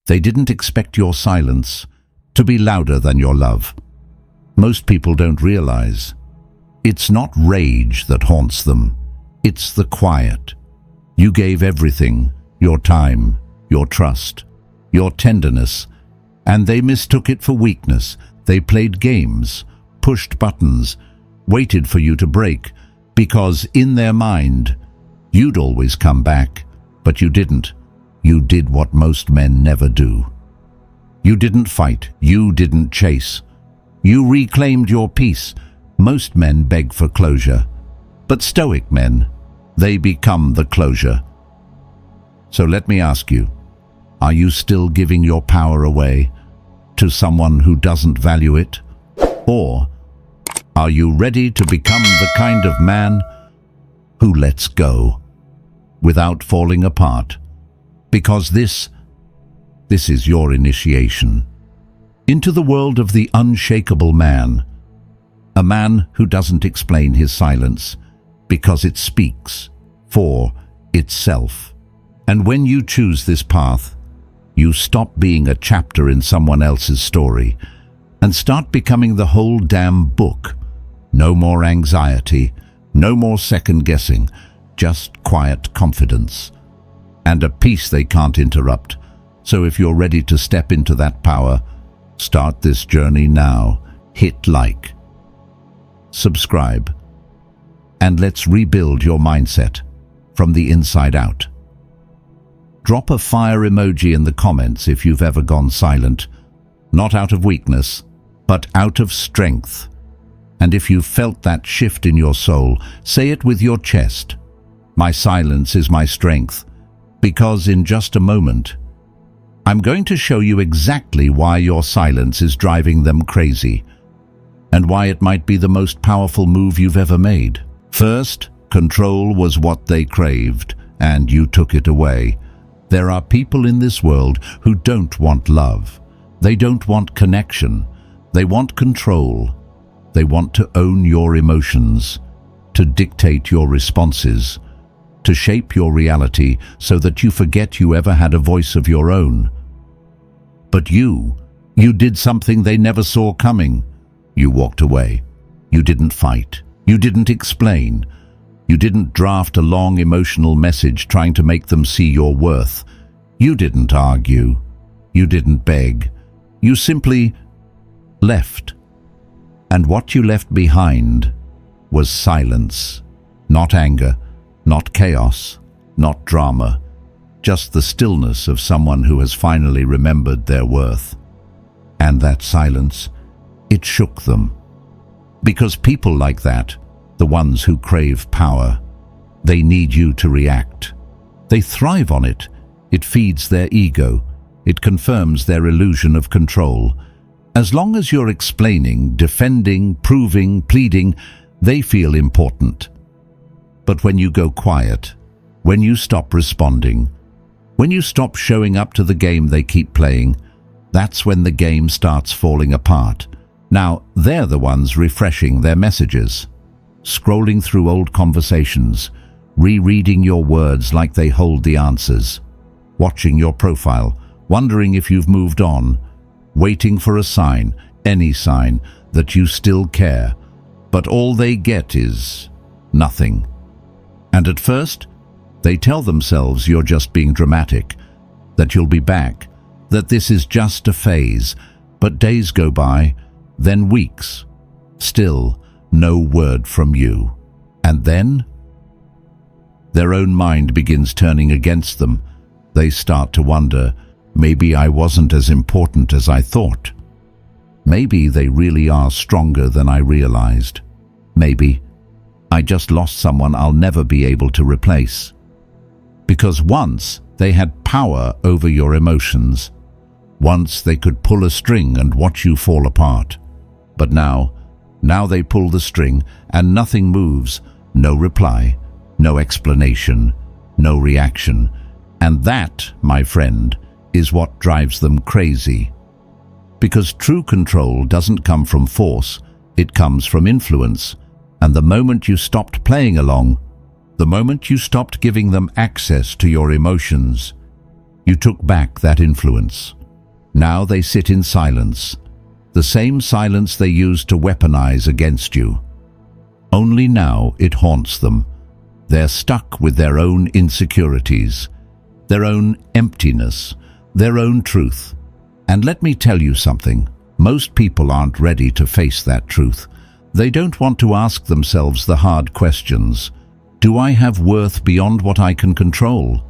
They didn't expect your silence to be louder than your love. Most people don't realize it's not rage that haunts them. It's the quiet. You gave everything, your time, your trust, your tenderness, and they mistook it for weakness. They played games, pushed buttons, waited for you to break, because in their mind, you'd always come back, but you didn't. You did what most men never do. You didn't fight. You didn't chase. You reclaimed your peace. Most men beg for closure, but Stoic men, they become the closure. So let me ask you, are you still giving your power away to someone who doesn't value it? Or are you ready to become the kind of man who lets go without falling apart? Because this is your initiation into the world of the unshakable man, a man who doesn't explain his silence because it speaks for itself. And when you choose this path, you stop being a chapter in someone else's story and start becoming the whole damn book. No more anxiety, no more second guessing, just quiet confidence and a peace they can't interrupt. So if you're ready to step into that power, start this journey now. Hit like, subscribe, and let's rebuild your mindset from the inside out. Drop a fire emoji in the comments if you've ever gone silent, not out of weakness, but out of strength. And if you've felt that shift in your soul, say it with your chest. My silence is my strength, because in just a moment, I'm going to show you exactly why your silence is driving them crazy, and why it might be the most powerful move you've ever made. First, control was what they craved, and you took it away. There are people in this world who don't want love. They don't want connection. They want control. They want to own your emotions, to dictate your responses, to shape your reality so that you forget you ever had a voice of your own. But you did something they never saw coming. You walked away. You didn't fight. You didn't explain. You didn't draft a long emotional message trying to make them see your worth. You didn't argue. You didn't beg. You simply left. And what you left behind was silence. Not anger, not chaos, not drama. Just the stillness of someone who has finally remembered their worth. And that silence, it shook them. Because people like that, the ones who crave power, they need you to react. They thrive on it. It feeds their ego. It confirms their illusion of control. As long as you're explaining, defending, proving, pleading, they feel important. But when you go quiet, when you stop responding, when you stop showing up to the game they keep playing, that's when the game starts falling apart. Now, they're the ones refreshing their messages, scrolling through old conversations, rereading your words like they hold the answers, watching your profile, wondering if you've moved on, waiting for a sign, any sign, that you still care. But all they get is nothing. And at first, they tell themselves you're just being dramatic, that you'll be back, that this is just a phase. But days go by, then weeks. Still, no word from you. And then, their own mind begins turning against them. They start to wonder, maybe I wasn't as important as I thought. Maybe they really are stronger than I realized. Maybe I just lost someone I'll never be able to replace. Because once they had power over your emotions. Once they could pull a string and watch you fall apart. But now they pull the string and nothing moves. No reply, no explanation, no reaction. And that, my friend, is what drives them crazy. Because true control doesn't come from force, it comes from influence. And the moment you stopped playing along, the moment you stopped giving them access to your emotions, you took back that influence. Now they sit in silence, the same silence they used to weaponize against you. Only now it haunts them. They're stuck with their own insecurities, their own emptiness, their own truth. And let me tell you something, most people aren't ready to face that truth. They don't want to ask themselves the hard questions. Do I have worth beyond what I can control?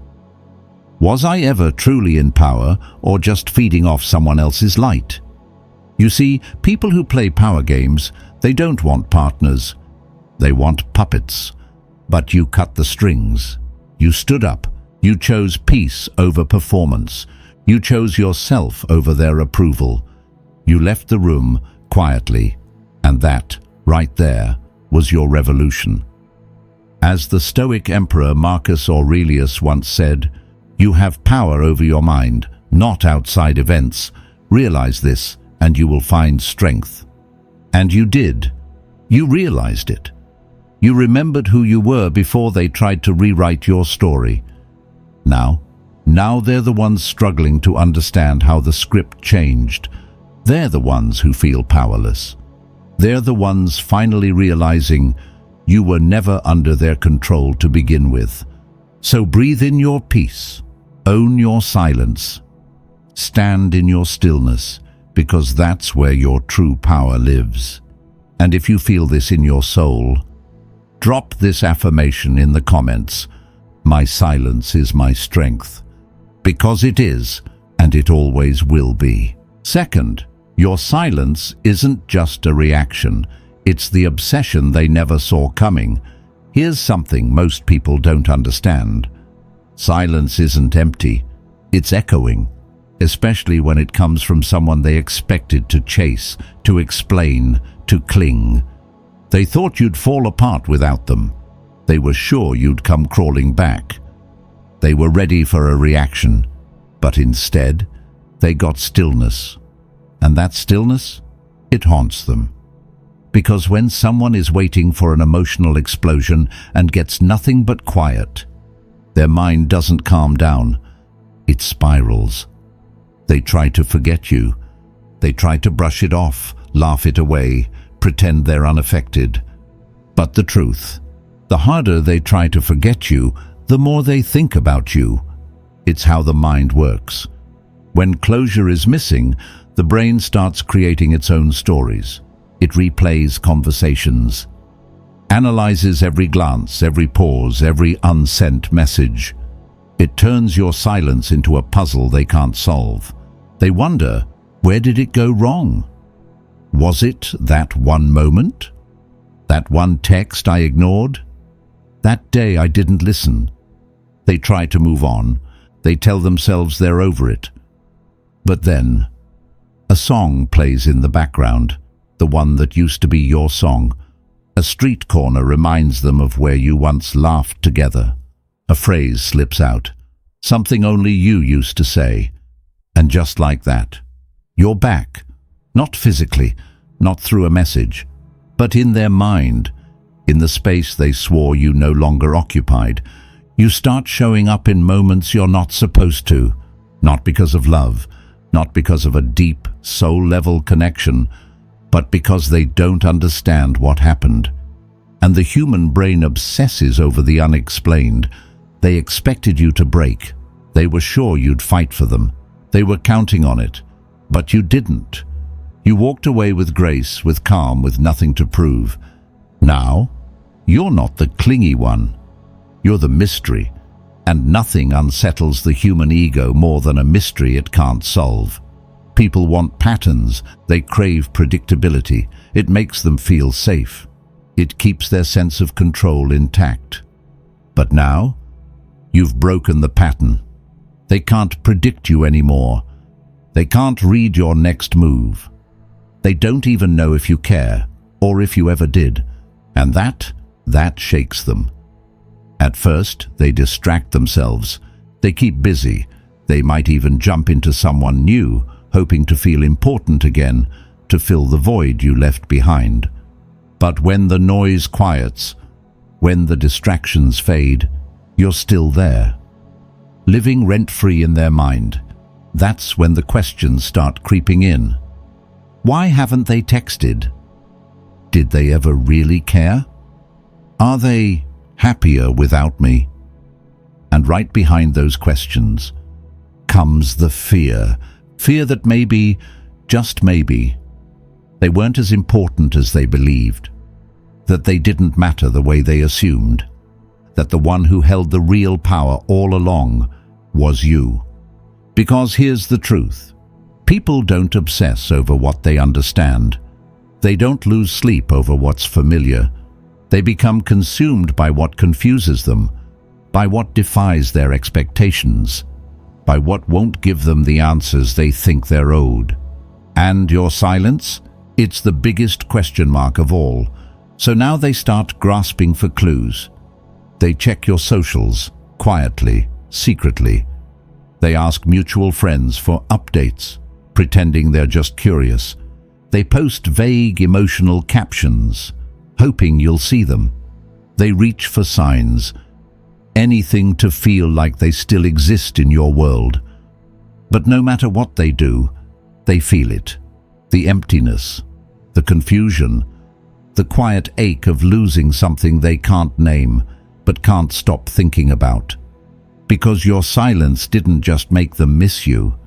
Was I ever truly in power, or just feeding off someone else's light? You see, people who play power games, they don't want partners. They want puppets. But you cut the strings. You stood up. You chose peace over performance. You chose yourself over their approval. You left the room quietly, and that, right there, was your revolution. As the Stoic Emperor Marcus Aurelius once said, "You have power over your mind, not outside events. Realize this, and you will find strength." And you did. You realized it. You remembered who you were before they tried to rewrite your story. Now they're the ones struggling to understand how the script changed. They're the ones who feel powerless. They're the ones finally realizing you were never under their control to begin with. So breathe in your peace. Own your silence. Stand in your stillness, because that's where your true power lives. And if you feel this in your soul, drop this affirmation in the comments. My silence is my strength. Because it is, and it always will be. Second, your silence isn't just a reaction. It's the obsession they never saw coming. Here's something most people don't understand. Silence isn't empty. It's echoing, especially when it comes from someone they expected to chase, to explain, to cling. They thought you'd fall apart without them. They were sure you'd come crawling back. They were ready for a reaction, but instead, they got stillness. And that stillness, it haunts them. Because when someone is waiting for an emotional explosion and gets nothing but quiet, their mind doesn't calm down. It spirals. They try to forget you. They try to brush it off, laugh it away, pretend they're unaffected. But the truth, the harder they try to forget you, the more they think about you. It's how the mind works. When closure is missing, the brain starts creating its own stories. It replays conversations, analyzes every glance, every pause, every unsent message. It turns your silence into a puzzle they can't solve. They wonder, where did it go wrong? Was it that one moment? That one text I ignored? That day I didn't listen? They try to move on. They tell themselves they're over it. But then, a song plays in the background, the one that used to be your song. A street corner reminds them of where you once laughed together. A phrase slips out, something only you used to say. And just like that, you're back. Not physically, not through a message, but in their mind, in the space they swore you no longer occupied. You start showing up in moments you're not supposed to, not because of love, not because of a deep, soul-level connection, but because they don't understand what happened. And the human brain obsesses over the unexplained. They expected you to break. They were sure you'd fight for them. They were counting on it. But you didn't. You walked away with grace, with calm, with nothing to prove. Now, you're not the clingy one. You're the mystery. And nothing unsettles the human ego more than a mystery it can't solve. People want patterns. They crave predictability. It makes them feel safe. It keeps their sense of control intact. But now, you've broken the pattern. They can't predict you anymore. They can't read your next move. They don't even know if you care, or if you ever did. And that shakes them. At first, they distract themselves. They keep busy. They might even jump into someone new, hoping to feel important again, to fill the void you left behind. But when the noise quiets, when the distractions fade, you're still there, living rent-free in their mind. that's when the questions start creeping in. Why haven't they texted? Did they ever really care? Are they happier without me? And right behind those questions comes the fear. Fear that maybe, just maybe, they weren't as important as they believed. That they didn't matter the way they assumed. That the one who held the real power all along was you. Because here's the truth. People don't obsess over what they understand. They don't lose sleep over what's familiar. They become consumed by what confuses them, by what defies their expectations, by what won't give them the answers they think they're owed. And your silence? It's the biggest question mark of all. So now they start grasping for clues. They check your socials, quietly, secretly. They ask mutual friends for updates, pretending they're just curious. They post vague emotional captions, hoping you'll see them. They reach for signs, anything to feel like they still exist in your world. But no matter what they do, they feel it. The emptiness, the confusion, the quiet ache of losing something they can't name, but can't stop thinking about. Because your silence didn't just make them miss you,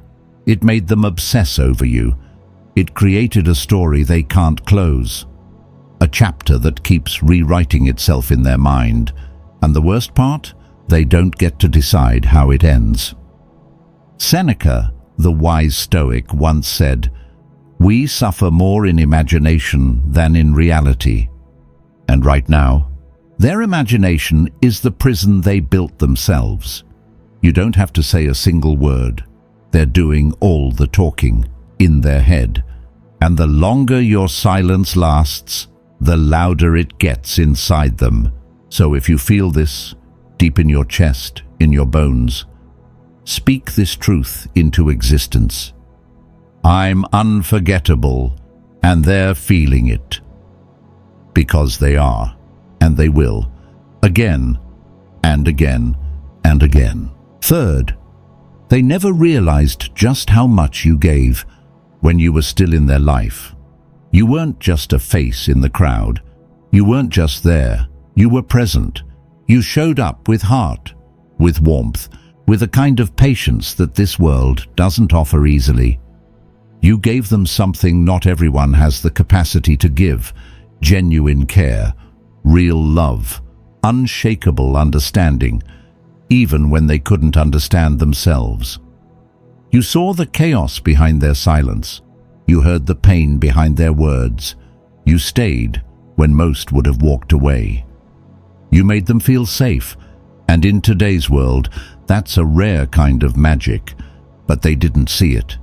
it made them obsess over you. It created a story they can't close. A chapter that keeps rewriting itself in their mind. And the worst part? They don't get to decide how it ends. Seneca, the wise Stoic, once said, "We suffer more in imagination than in reality." And right now, their imagination is the prison they built themselves. You don't have to say a single word. They're doing all the talking in their head. And the longer your silence lasts, the louder it gets inside them. So if you feel this, deep in your chest, in your bones, speak this truth into existence. I'm unforgettable, and they're feeling it. Because they are, and they will, again, and again, and again. Third, they never realized just how much you gave when you were still in their life. You weren't just a face in the crowd. You weren't just there. You were present. You showed up with heart, with warmth, with a kind of patience that this world doesn't offer easily. You gave them something not everyone has the capacity to give: genuine care, real love, unshakable understanding, even when they couldn't understand themselves. You saw the chaos behind their silence. You heard the pain behind their words. You stayed when most would have walked away. You made them feel safe, and in today's world, that's a rare kind of magic, but they didn't see it.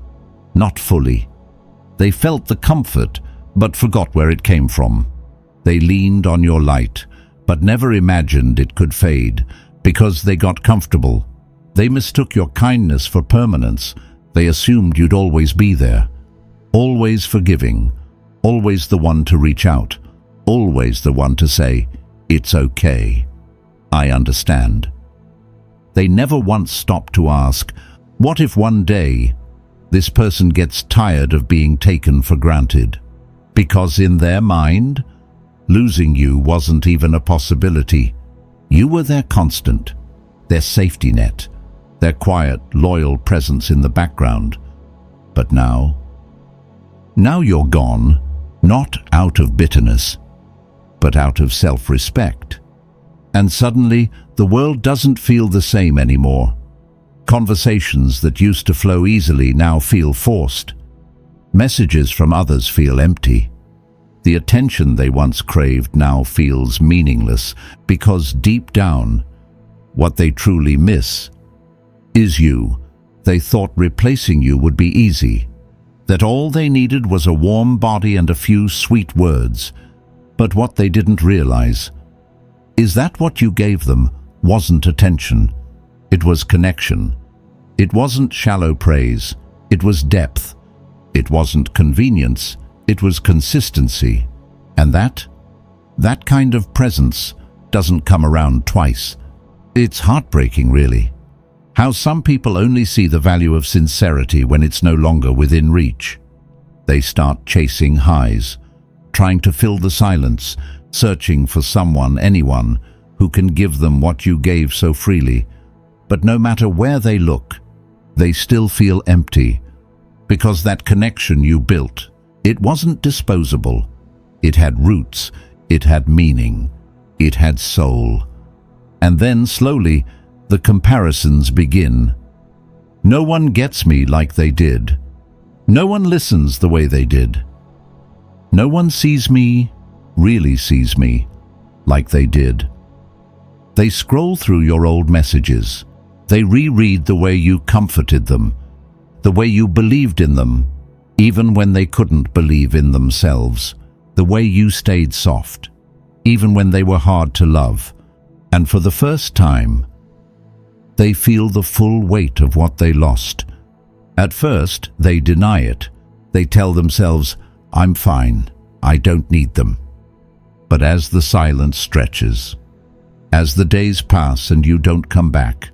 Not fully. They felt the comfort, but forgot where it came from. They leaned on your light, but never imagined it could fade, because they got comfortable. They mistook your kindness for permanence. They assumed you'd always be there. Always forgiving. Always the one to reach out. Always the one to say, "It's okay. I understand." They never once stopped to ask, what if one day this person gets tired of being taken for granted? Because in their mind, losing you wasn't even a possibility. You were their constant, their safety net, their quiet, loyal presence in the background. But now you're gone, not out of bitterness, but out of self-respect. And suddenly, the world doesn't feel the same anymore. Conversations that used to flow easily now feel forced. Messages from others feel empty. The attention they once craved now feels meaningless, because deep down, what they truly miss is you. They thought replacing you would be easy, that all they needed was a warm body and a few sweet words. But what they didn't realize is that what you gave them wasn't attention. It was connection. It wasn't shallow praise. It was depth. It wasn't convenience. It was consistency. And that kind of presence doesn't come around twice. It's heartbreaking, really. How some people only see the value of sincerity when it's no longer within reach. They start chasing highs, trying to fill the silence, searching for someone, anyone, who can give them what you gave so freely. But no matter where they look, they still feel empty, because that connection you built, it wasn't disposable. It had roots, it had meaning, it had soul. And then slowly, the comparisons begin. No one gets me like they did. No one listens the way they did. No one sees me, really sees me, like they did. They scroll through your old messages. They reread the way you comforted them, the way you believed in them, even when they couldn't believe in themselves, the way you stayed soft, even when they were hard to love. And for the first time, they feel the full weight of what they lost. At first, they deny it. They tell themselves, "I'm fine, I don't need them." But as the silence stretches, as the days pass and you don't come back,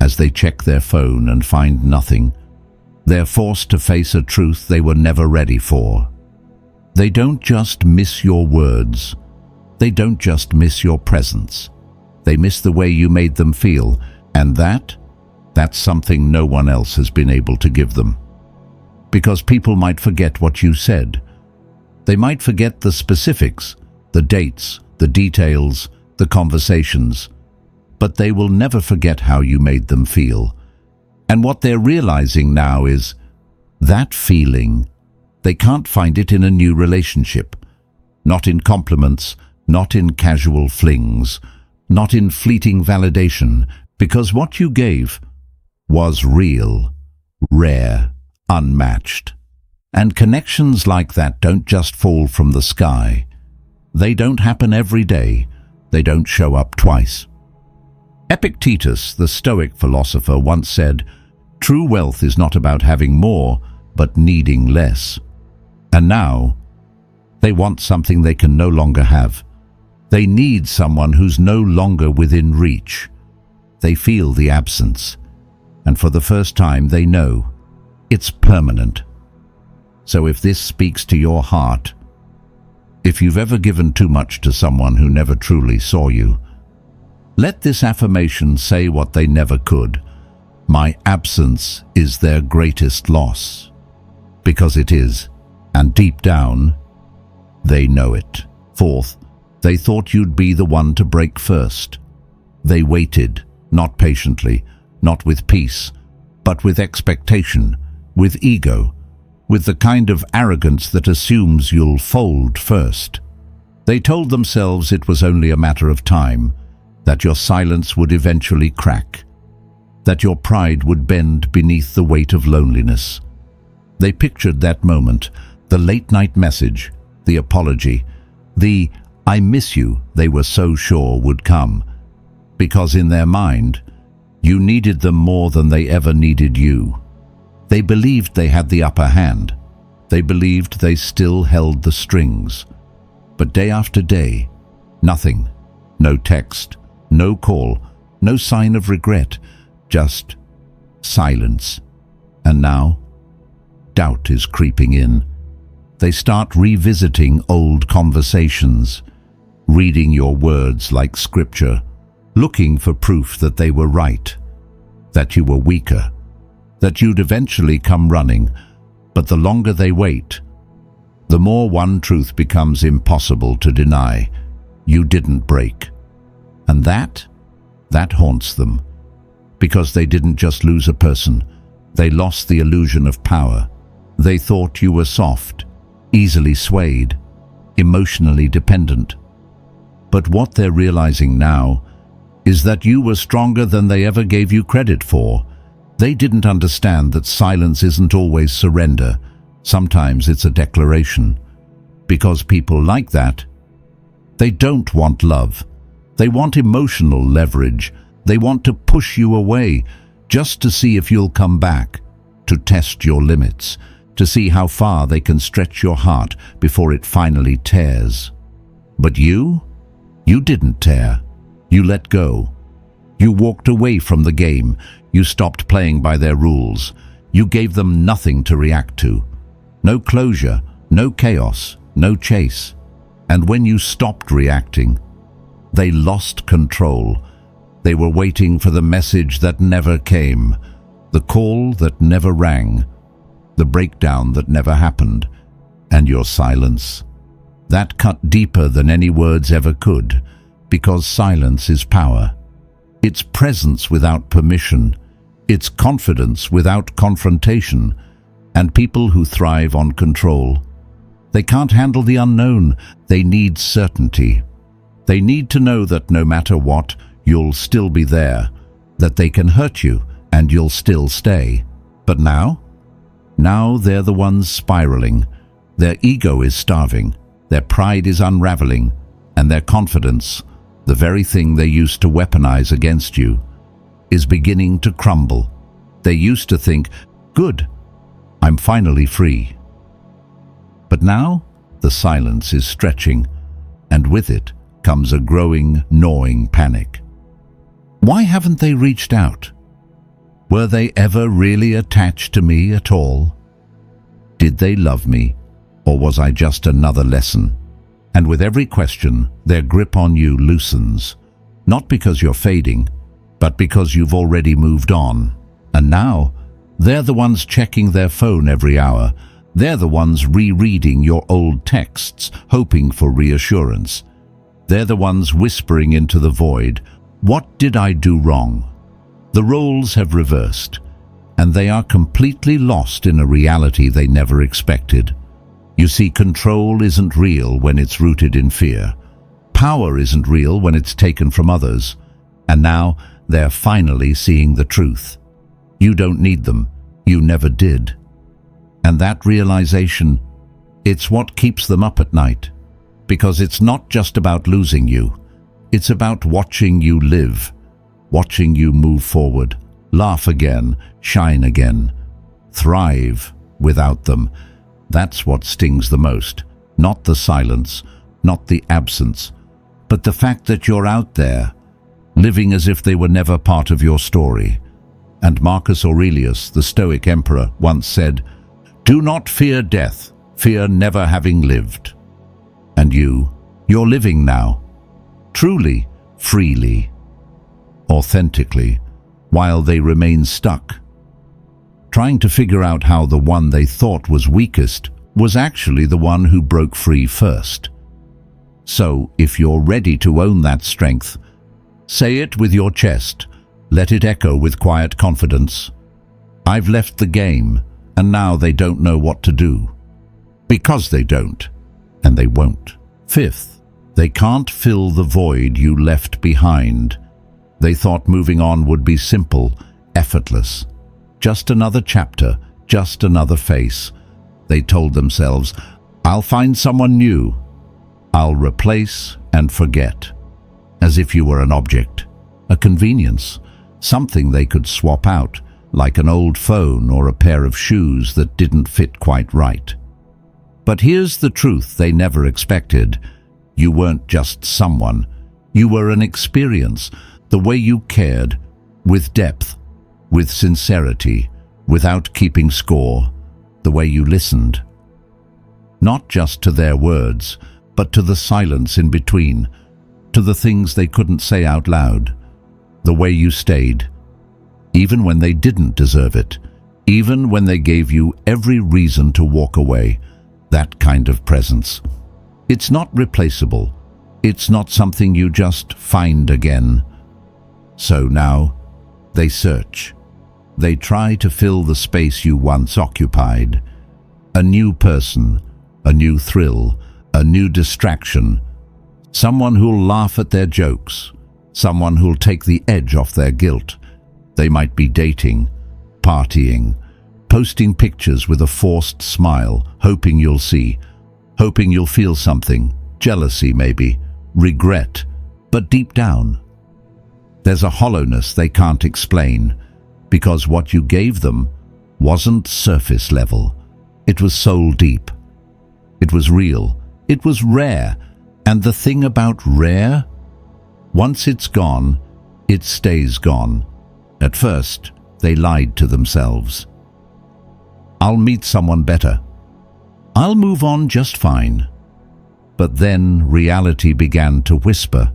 as they check their phone and find nothing, they're forced to face a truth they were never ready for. They don't just miss your words. They don't just miss your presence. They miss the way you made them feel, and that's something no one else has been able to give them. Because people might forget what you said. They might forget the specifics, the dates, the details, the conversations, but they will never forget how you made them feel. And what they're realizing now is that feeling, they can't find it in a new relationship, not in compliments, not in casual flings, not in fleeting validation, because what you gave was real, rare, unmatched. And connections like that don't just fall from the sky. They don't happen every day. They don't show up twice. Epictetus, the Stoic philosopher, once said, "True wealth is not about having more, but needing less." And now, they want something they can no longer have. They need someone who's no longer within reach. They feel the absence, and for the first time they know it's permanent. So if this speaks to your heart, if you've ever given too much to someone who never truly saw you, let this affirmation say what they never could. My absence is their greatest loss. Because it is, and deep down, they know it. Fourth, they thought you'd be the one to break first. They waited, not patiently, not with peace, but with expectation, with ego, with the kind of arrogance that assumes you'll fold first. They told themselves it was only a matter of time, that your silence would eventually crack, that your pride would bend beneath the weight of loneliness. They pictured that moment, the late-night message, the apology, the "I miss you" they were so sure would come, because in their mind, you needed them more than they ever needed you. They believed they had the upper hand. They believed they still held the strings. But day after day, nothing. No text, no call, no sign of regret, just silence. And now, doubt is creeping in. They start revisiting old conversations, reading your words like scripture, looking for proof that they were right, that you were weaker, that you'd eventually come running. But the longer they wait, the more one truth becomes impossible to deny. You didn't break. And that haunts them. Because they didn't just lose a person, they lost the illusion of power. They thought you were soft, easily swayed, emotionally dependent. But what they're realizing now is that you were stronger than they ever gave you credit for. They didn't understand that silence isn't always surrender. Sometimes it's a declaration. Because people like that, they don't want love. They want emotional leverage. They want to push you away just to see if you'll come back, to test your limits, to see how far they can stretch your heart before it finally tears. But you didn't tear. You let go. You walked away from the game. You stopped playing by their rules. You gave them nothing to react to. No closure, no chaos, no chase. And when you stopped reacting, they lost control. They were waiting for the message that never came, the call that never rang, the breakdown that never happened, and your silence. That cut deeper than any words ever could, because silence is power. It's presence without permission. It's confidence without confrontation. And people who thrive on control, they can't handle the unknown. They need certainty. They need to know that no matter what, you'll still be there, that they can hurt you and you'll still stay. But now they're the ones spiraling. Their ego is starving, their pride is unraveling, and their confidence, the very thing they used to weaponize against you, is beginning to crumble. They used to think, good, I'm finally free. But now the silence is stretching, and with it comes a growing, gnawing panic. Why haven't they reached out? Were they ever really attached to me at all? Did they love me, or was I just another lesson? And with every question, their grip on you loosens, not because you're fading, but because you've already moved on. And now, they're the ones checking their phone every hour. They're the ones rereading your old texts, hoping for reassurance. They're the ones whispering into the void, "What did I do wrong?" The roles have reversed, and they are completely lost in a reality they never expected. You see, control isn't real when it's rooted in fear. Power isn't real when it's taken from others. And now they're finally seeing the truth. You don't need them. You never did. And that realization, it's what keeps them up at night. Because it's not just about losing you. It's about watching you live, watching you move forward, laugh again, shine again, thrive without them. That's what stings the most. Not the silence, not the absence, but the fact that you're out there, living as if they were never part of your story. And Marcus Aurelius, the Stoic emperor, once said, "Do not fear death, fear never having lived." And you're living now, truly, freely, authentically, while they remain stuck, trying to figure out how the one they thought was weakest was actually the one who broke free first. So, if you're ready to own that strength, say it with your chest, let it echo with quiet confidence. I've left the game, and now they don't know what to do. Because they don't, and they won't. Fifth, they can't fill the void you left behind. They thought moving on would be simple, effortless. Just another chapter, just another face. They told themselves, I'll find someone new. I'll replace and forget. As if you were an object, a convenience, something they could swap out, like an old phone or a pair of shoes that didn't fit quite right. But here's the truth they never expected. You weren't just someone. You were an experience, the way you cared, with depth, with sincerity, without keeping score, the way you listened. Not just to their words, but to the silence in between, to the things they couldn't say out loud, the way you stayed, even when they didn't deserve it, even when they gave you every reason to walk away. That kind of presence. It's not replaceable. It's not something you just find again. So now, they search. They try to fill the space you once occupied. A new person, a new thrill, a new distraction. Someone who'll laugh at their jokes. Someone who'll take the edge off their guilt. They might be dating, partying, posting pictures with a forced smile, hoping you'll see, hoping you'll feel something, jealousy maybe, regret, but deep down, there's a hollowness they can't explain, because what you gave them wasn't surface level. It was soul deep. It was real. It was rare. And the thing about rare, once it's gone, it stays gone. At first, They lied to themselves. I'll meet someone better. I'll move on just fine. But then reality began to whisper,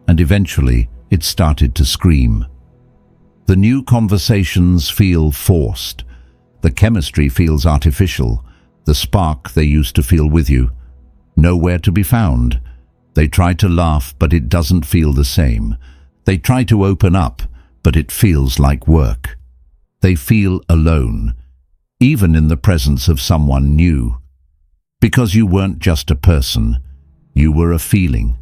and eventually it started to scream. The new conversations feel forced. The chemistry feels artificial. The spark they used to feel with you, nowhere to be found. They try to laugh, but it doesn't feel the same. They try to open up, but it feels like work. They feel alone, even in the presence of someone new. Because you weren't just a person, you were a feeling.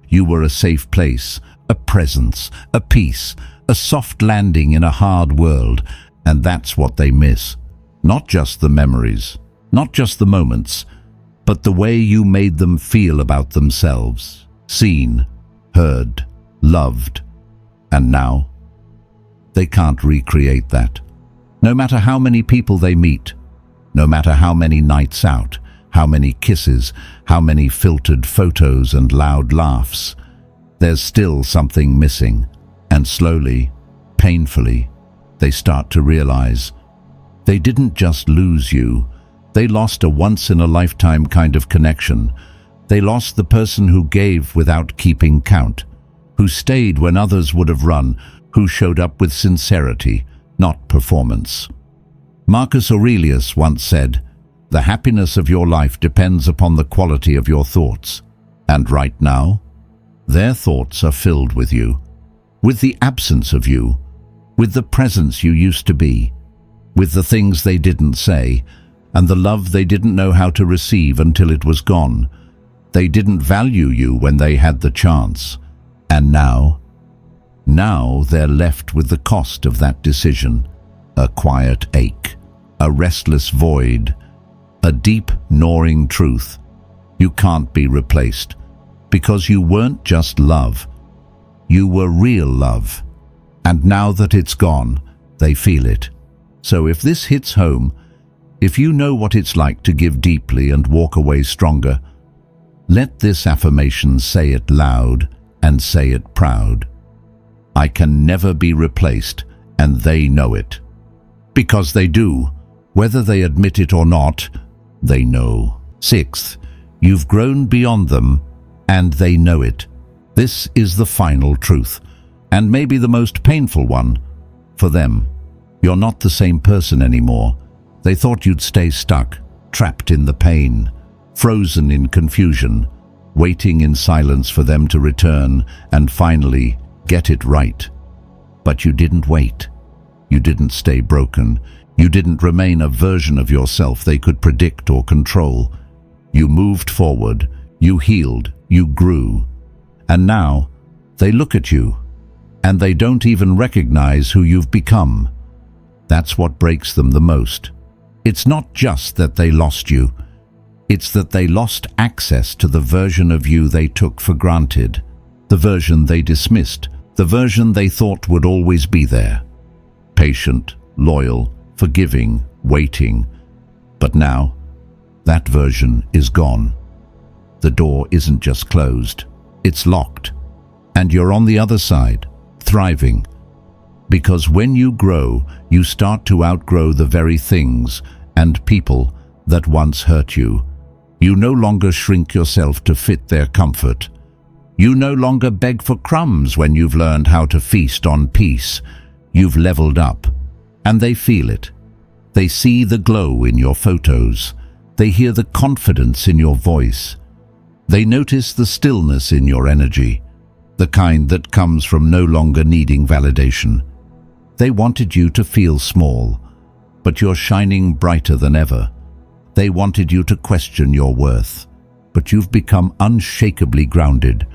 You were a safe place, a presence, a peace, a soft landing in a hard world, and that's what they miss. Not just the memories, not just the moments, but the way you made them feel about themselves. Seen, heard, loved. And now, they can't recreate that. No matter how many people they meet, no matter how many nights out, how many kisses, how many filtered photos and loud laughs, there's still something missing. And slowly, painfully, they start to realize they didn't just lose you. They lost a once-in-a-lifetime kind of connection. They lost the person who gave without keeping count, who stayed when others would have run, who showed up with sincerity, not performance. Marcus Aurelius once said, "The happiness of your life depends upon the quality of your thoughts." And right now, their thoughts are filled with you, with the absence of you, with the presence you used to be, with the things they didn't say, and the love they didn't know how to receive until it was gone. They didn't value you when they had the chance. And now they're left with the cost of that decision. A quiet ache, a restless void, a deep gnawing truth. You can't be replaced, because you weren't just love. You were real love. And now that it's gone, they feel it. So if this hits home, if you know what it's like to give deeply and walk away stronger, let this affirmation say it loud and say it proud. I can never be replaced, and they know it. Because they do, whether they admit it or not, they know. Sixth, you've grown beyond them, and they know it. This is the final truth, and maybe the most painful one for them. You're not the same person anymore. They thought you'd stay stuck, trapped in the pain, frozen in confusion, waiting in silence for them to return and finally get it right. But you didn't wait. You didn't stay broken. You didn't remain a version of yourself they could predict or control. You moved forward, you healed, you grew. And now, they look at you, and they don't even recognize who you've become. That's what breaks them the most. It's not just that they lost you. It's that they lost access to the version of you they took for granted, the version they dismissed, the version they thought would always be there. Patient, loyal, forgiving, waiting. But now, that version is gone. The door isn't just closed, it's locked. And you're on the other side, thriving. Because when you grow, you start to outgrow the very things and people that once hurt you. You no longer shrink yourself to fit their comfort. You no longer beg for crumbs when you've learned how to feast on peace. You've leveled up, and they feel it. They see the glow in your photos. They hear the confidence in your voice. They notice the stillness in your energy, the kind that comes from no longer needing validation. They wanted you to feel small, but you're shining brighter than ever. They wanted you to question your worth, but you've become unshakably grounded.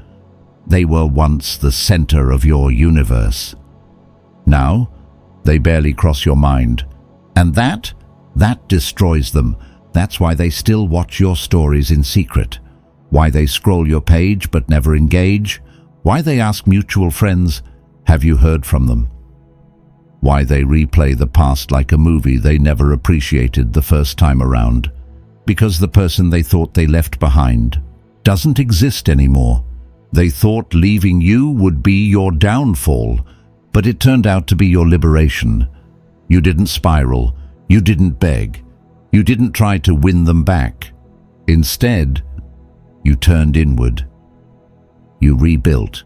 They were once the center of your universe. Now, they barely cross your mind. And that destroys them. That's why they still watch your stories in secret. Why they scroll your page but never engage. Why they ask mutual friends, "Have you heard from them?" Why they replay the past like a movie they never appreciated the first time around. Because the person they thought they left behind doesn't exist anymore. They thought leaving you would be your downfall. but it turned out to be your liberation. You didn't spiral, you didn't beg, you didn't try to win them back. Instead, you turned inward. You rebuilt.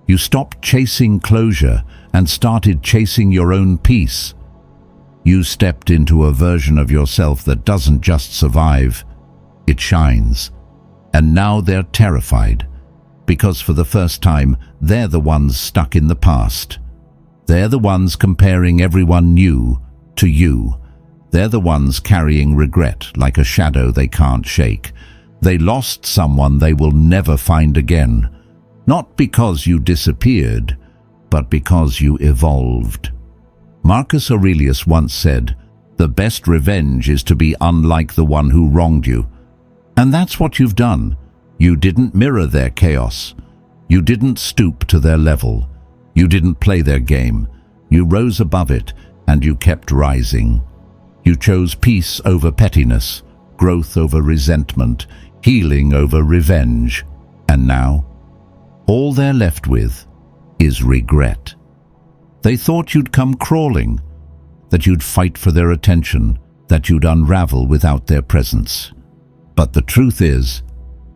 You stopped chasing closure and started chasing your own peace. You stepped into a version of yourself that doesn't just survive, it shines. And now they're terrified, because for the first time, they're the ones stuck in the past. They're the ones comparing everyone new to you. They're the ones carrying regret like a shadow they can't shake. They lost someone they will never find again, not because you disappeared, but because you evolved. Marcus Aurelius once said, "The best revenge is to be unlike the one who wronged you." And that's what you've done. You didn't mirror their chaos. You didn't stoop to their level. You didn't play their game. You rose above it, and you kept rising. You chose peace over pettiness, growth over resentment, healing over revenge. And now, all they're left with is regret. They thought you'd come crawling, that you'd fight for their attention, that you'd unravel without their presence. But the truth is,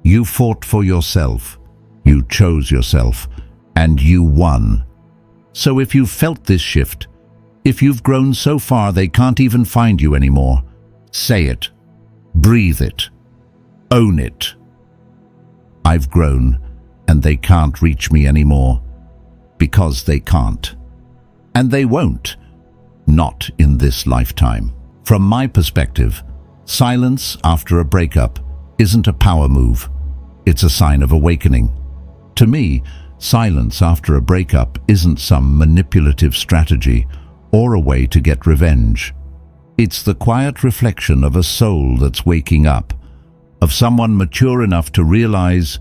you fought for yourself, you chose yourself, and you won. So if you've felt this shift, if you've grown so far they can't even find you anymore, say it, breathe it, own it. I've grown, and they can't reach me anymore, because they can't. And they won't, not in this lifetime. From my perspective, silence after a breakup isn't a power move, it's a sign of awakening. To me, silence after a breakup isn't some manipulative strategy or a way to get revenge. It's the quiet reflection of a soul that's waking up, of someone mature enough to realize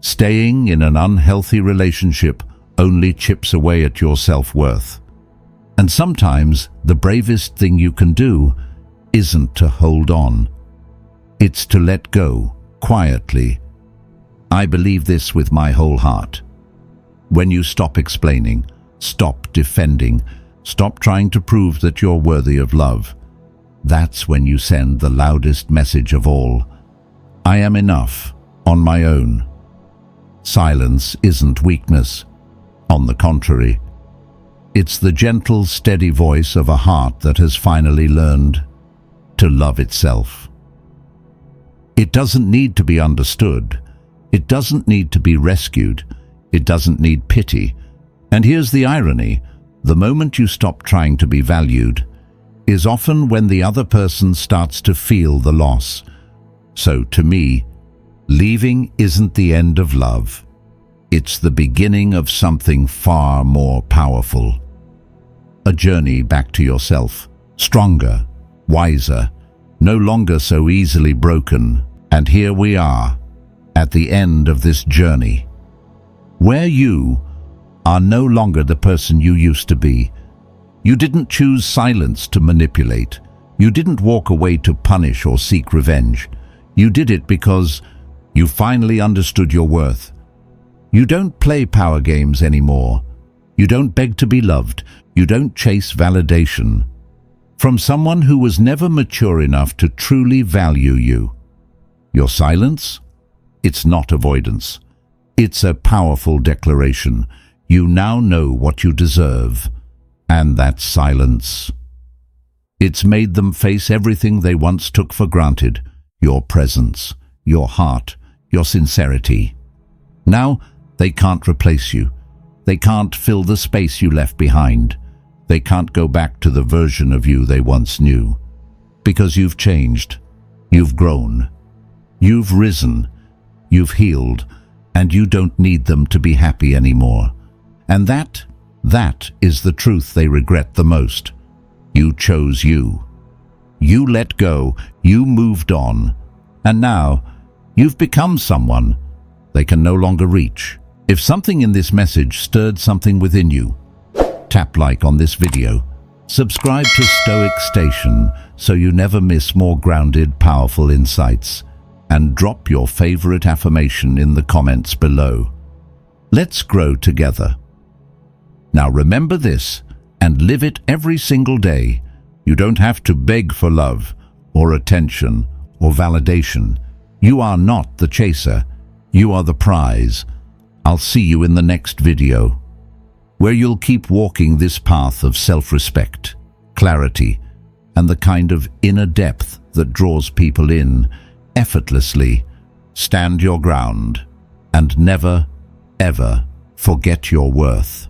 staying in an unhealthy relationship only chips away at your self-worth. And sometimes the bravest thing you can do isn't to hold on. It's to let go, quietly. I believe this with my whole heart. When you stop explaining, stop defending, stop trying to prove that you're worthy of love, that's when you send the loudest message of all. I am enough, on my own. Silence isn't weakness. On the contrary, it's the gentle, steady voice of a heart that has finally learned to love itself. It doesn't need to be understood. It doesn't need to be rescued. It doesn't need pity. And here's the irony. The moment you stop trying to be valued is often when the other person starts to feel the loss. So to me, leaving isn't the end of love. It's the beginning of something far more powerful. A journey back to yourself, stronger, wiser, no longer so easily broken. And here we are, at the end of this journey, where you are no longer the person you used to be. You didn't choose silence to manipulate. You didn't walk away to punish or seek revenge. You did it because you finally understood your worth. You don't play power games anymore. You don't beg to be loved. You don't chase validation from someone who was never mature enough to truly value you. Your silence? It's not avoidance. It's a powerful declaration. You now know what you deserve, and that's silence. It's made them face everything they once took for granted: your presence, your heart, your sincerity. Now, they can't replace you. They can't fill the space you left behind. They can't go back to the version of you they once knew. Because you've changed. You've grown. You've risen. You've healed. And you don't need them to be happy anymore. And that is the truth they regret the most. You chose you. You let go. You moved on. And now, you've become someone they can no longer reach. If something in this message stirred something within you, tap like on this video. Subscribe to Stoic Station so you never miss more grounded, powerful insights. And drop your favorite affirmation in the comments below. Let's grow together. Now remember this and live it every single day. You don't have to beg for love or attention or validation. You are not the chaser. You are the prize. I'll see you in the next video, where you'll keep walking this path of self-respect, clarity, and the kind of inner depth that draws people in effortlessly. Stand your ground and never, ever forget your worth.